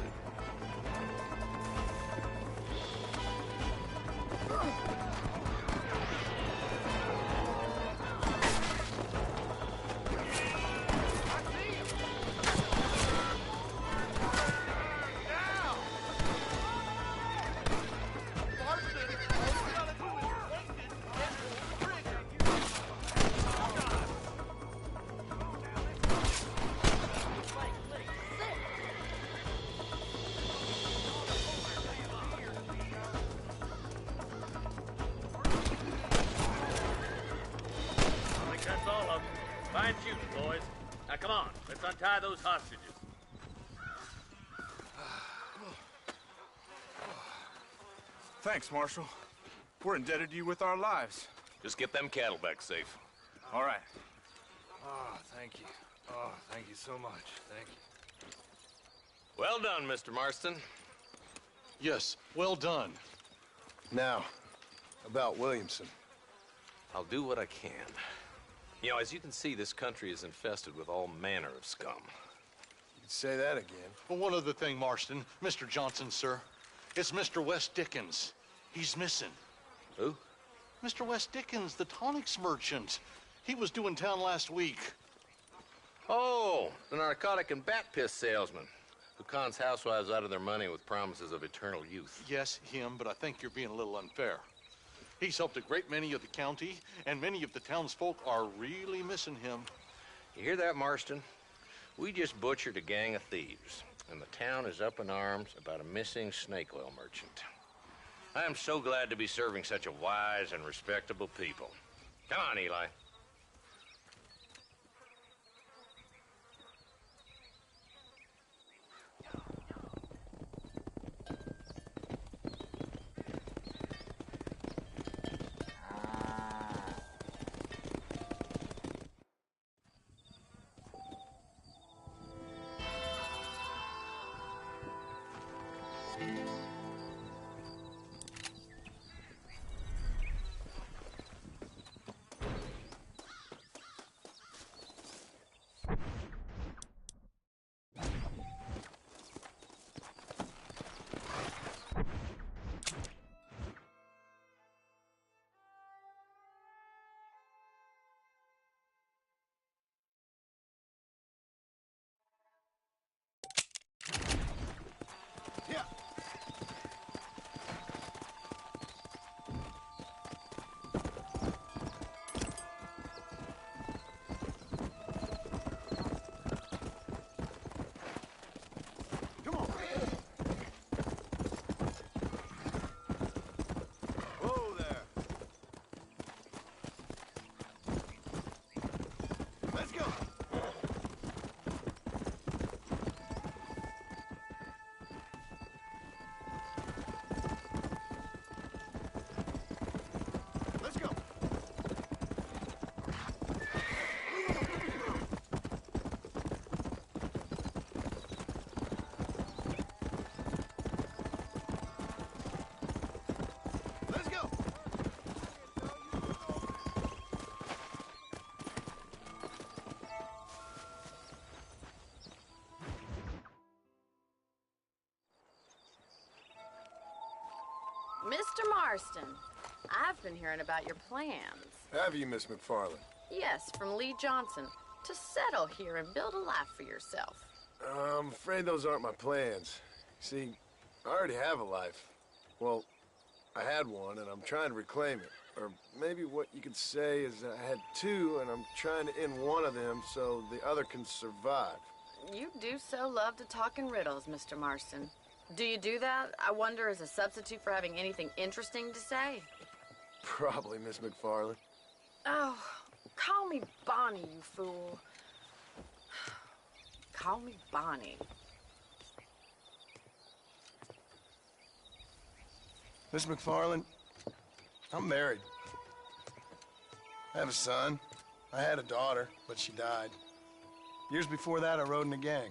I think that's all of them. Fine shooting, boys. Now come on, let's untie those hostages. Thanks, Marshal. We're indebted to you with our lives. Just get them cattle back safe. All right. Oh, thank you. Oh, thank you so much. Thank you. Well done, Mr. Marston. Yes, well done. Now, about Williamson. I'll do what I can. You know, as you can see, this country is infested with all manner of scum. You'd say that again. Well, one other thing, Marston. Mr. Johnson, sir. It's Mr. Wes Dickens. He's missing. Who? Mr. Wes Dickens, the tonics merchant. He was due in town last week. Oh, the narcotic and bat piss salesman who cons housewives out of their money with promises of eternal youth. Yes, him, but I think you're being a little unfair. He's helped a great many of the county, and many of the townsfolk are really missing him. You hear that, Marston? We just butchered a gang of thieves, and the town is up in arms about a missing snake oil merchant. I am so glad to be serving such a wise and respectable people. Come on, Eli. Mr. Marston, I've been hearing about your plans. Have you, Miss McFarland? Yes, from Lee Johnson, to settle here and build a life for yourself. I'm afraid those aren't my plans. See, I already have a life. Well, I had one, and I'm trying to reclaim it. Or maybe what you could say is I had two, and I'm trying to end one of them so the other can survive. You do so love to talk in riddles, Mr. Marston. Do you do that, I wonder, as a substitute for having anything interesting to say? Probably, Miss McFarland. Oh, call me Bonnie, you fool. Call me Bonnie. Miss McFarland, I'm married. I have a son. I had a daughter, but she died. Years before that, I rode in a gang.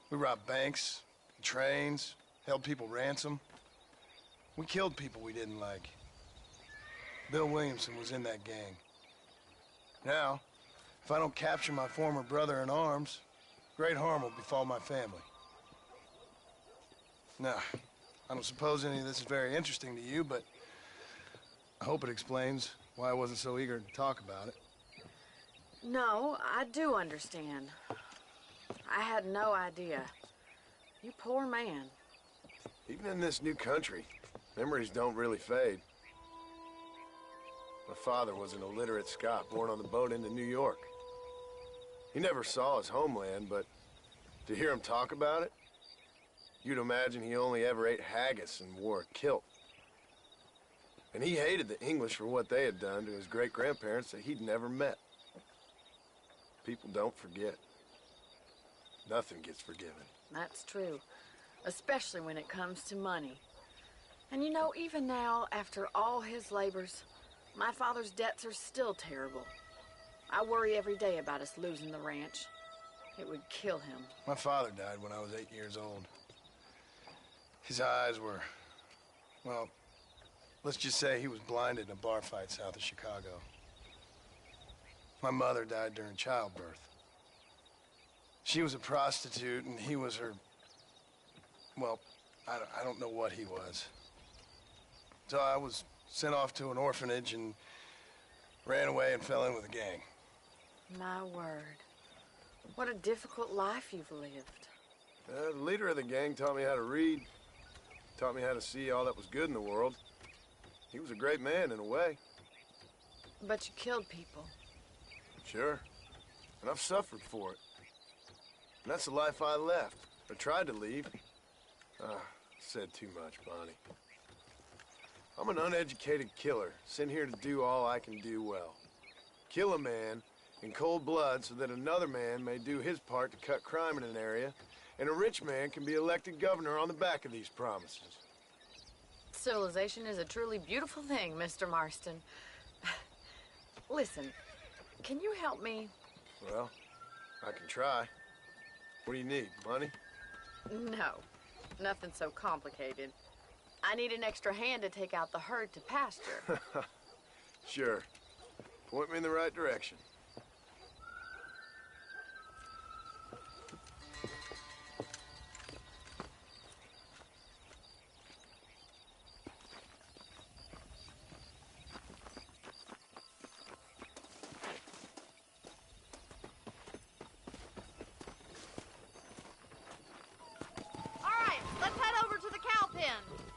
We robbed banks, trains, held people ransom. We killed people we didn't like. Bill Williamson was in that gang. Now, if I don't capture my former brother in arms, great harm will befall my family. Now, I don't suppose any of this is very interesting to you, but I hope it explains why I wasn't so eager to talk about it. No, I do understand. I had no idea. You poor man. Even in this new country, memories don't really fade. My father was an illiterate Scot born on the boat into New York. He never saw his homeland, but to hear him talk about it, you'd imagine he only ever ate haggis and wore a kilt. And he hated the English for what they had done to his great-grandparents that he'd never met. People don't forget. Nothing gets forgiven. That's true, especially when it comes to money. And you know, even now, after all his labors, my father's debts are still terrible. I worry every day about us losing the ranch. It would kill him. My father died when I was 8 years old. His eyes were, well, let's just say he was blinded in a bar fight south of Chicago. My mother died during childbirth. She was a prostitute, and he was her... Well, I don't know what he was. So I was sent off to an orphanage and ran away and fell in with a gang. My word. What a difficult life you've lived. The leader of the gang taught me how to read. Taught me how to see all that was good in the world. He was a great man, in a way. But you killed people. Sure. And I've suffered for it. And that's the life I left, or tried to leave. Said too much, Bonnie. I'm an uneducated killer, sent here to do all I can do well. Kill a man in cold blood so that another man may do his part to cut crime in an area, and a rich man can be elected governor on the back of these promises. Civilization is a truly beautiful thing, Mr. Marston. Listen, can you help me? Well, I can try. What do you need, money? No, nothing so complicated. I need an extra hand to take out the herd to pasture. Sure. Point me in the right direction.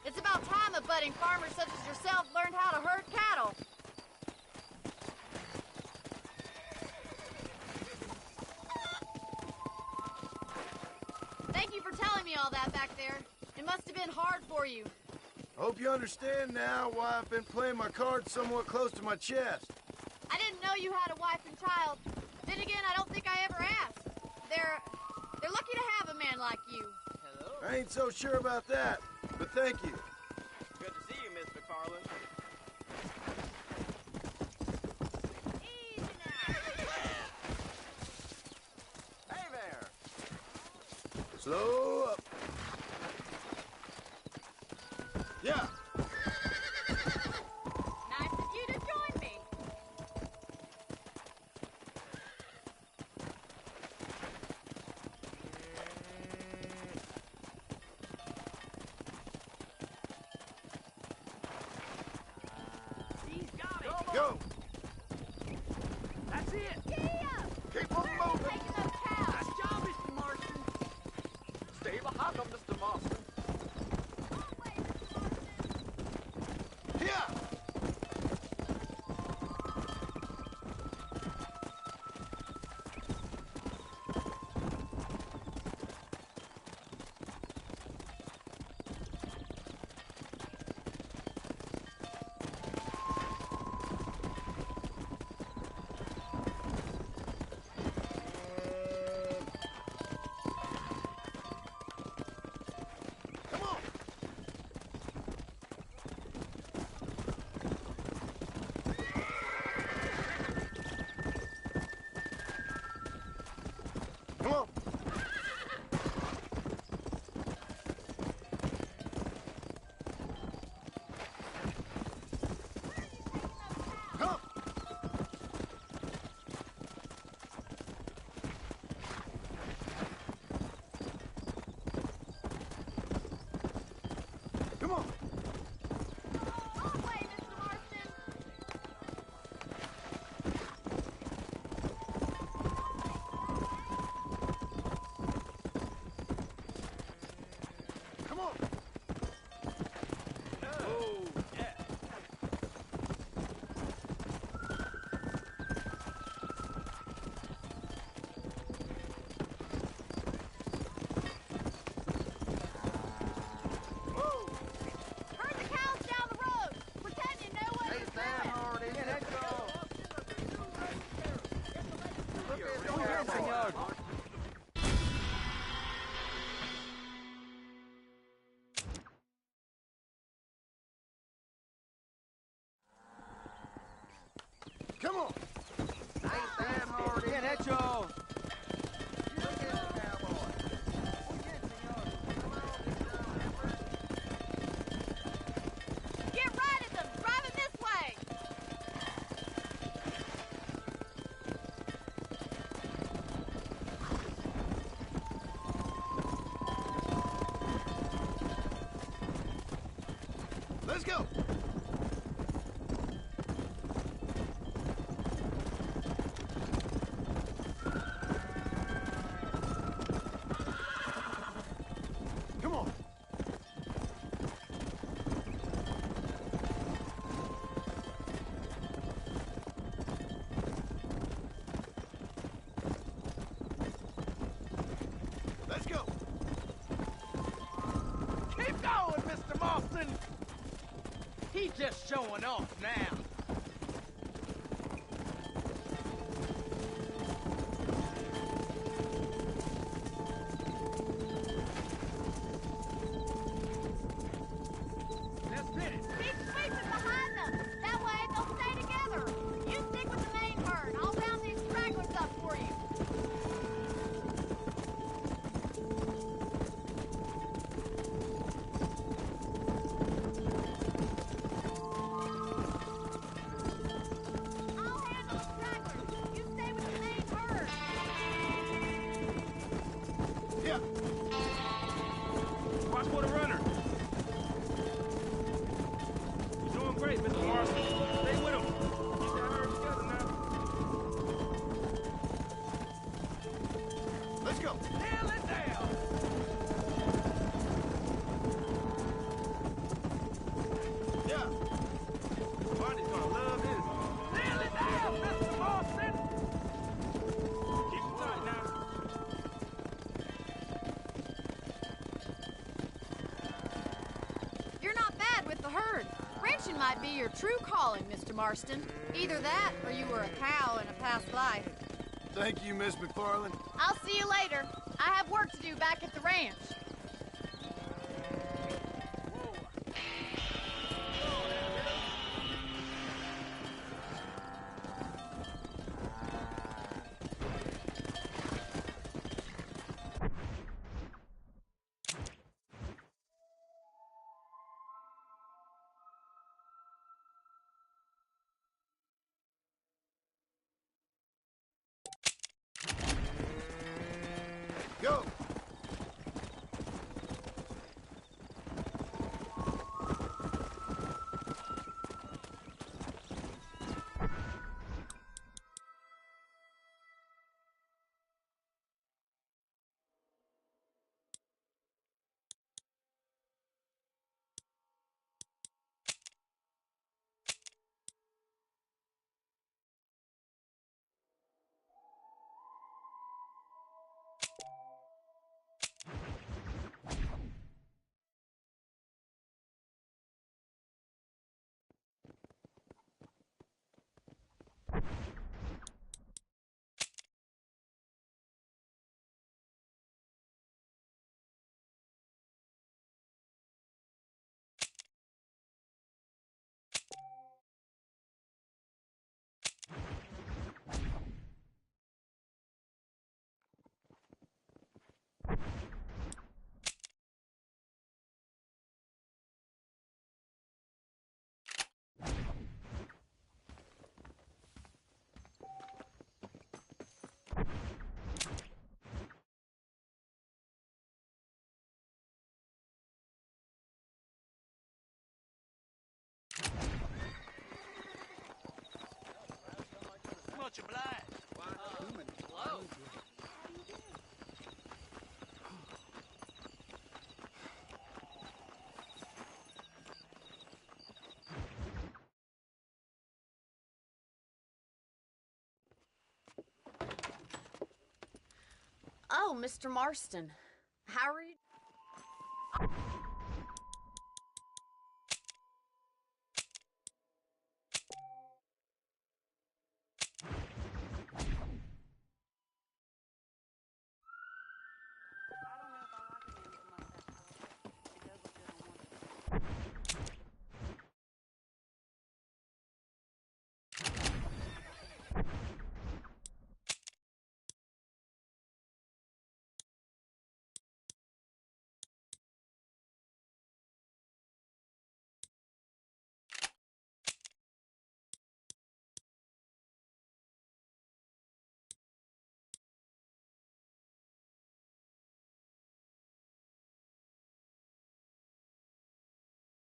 It's about time a budding farmer such as yourself learned how to herd cattle. Thank you for telling me all that back there. It must have been hard for you. I hope you understand now why I've been playing my cards somewhat close to my chest. I didn't know you had a wife and child. Then again, I don't think I ever asked. They're lucky to have a man like you. Hello? I ain't so sure about that, but thank you. Good to see you, Miss McFarland. Easy now. Hey there. Slow up. Yeah. Nice of you to join me. He's got it. Go. That's it. Keep on moving. Taking those cows. Nice job, Mr. Marston. Stay behind them, Mr. Marston. Here. Come on. Come on. Come. Come on. Wrong way, Mr. Marston. Come on. Oh, yeah. Whoa. Herd the cows down the road. Pretend you know what you're doing. Come on. Bien hecho. go! Come on. Let's go. Keep going, Mr. Marston! He's just showing off now. Let's hit it. Keep sweeping behind them. That way they'll stay together. You stick with the main herd. I'll round these stragglers up for you. I'll handle the stragglers. You stay with the main herd. Yeah. Watch for the runner. You're doing great, Mr. Marston. Stay with him. Keep that herd together now. Let's go. Nail it down. Yeah. Barney's gonna love this. Nail it down, Mr. Marston. Keep it tight now. You're not bad with the herd. Ranching might be your true calling, Mr. Marston. Either that, or you were a cow in a past life. Thank you, Miss McFarland. I'll see you later. I have work to do back at the ranch. Go. Much obliged. Hello. Oh, Mr. Marston. How are you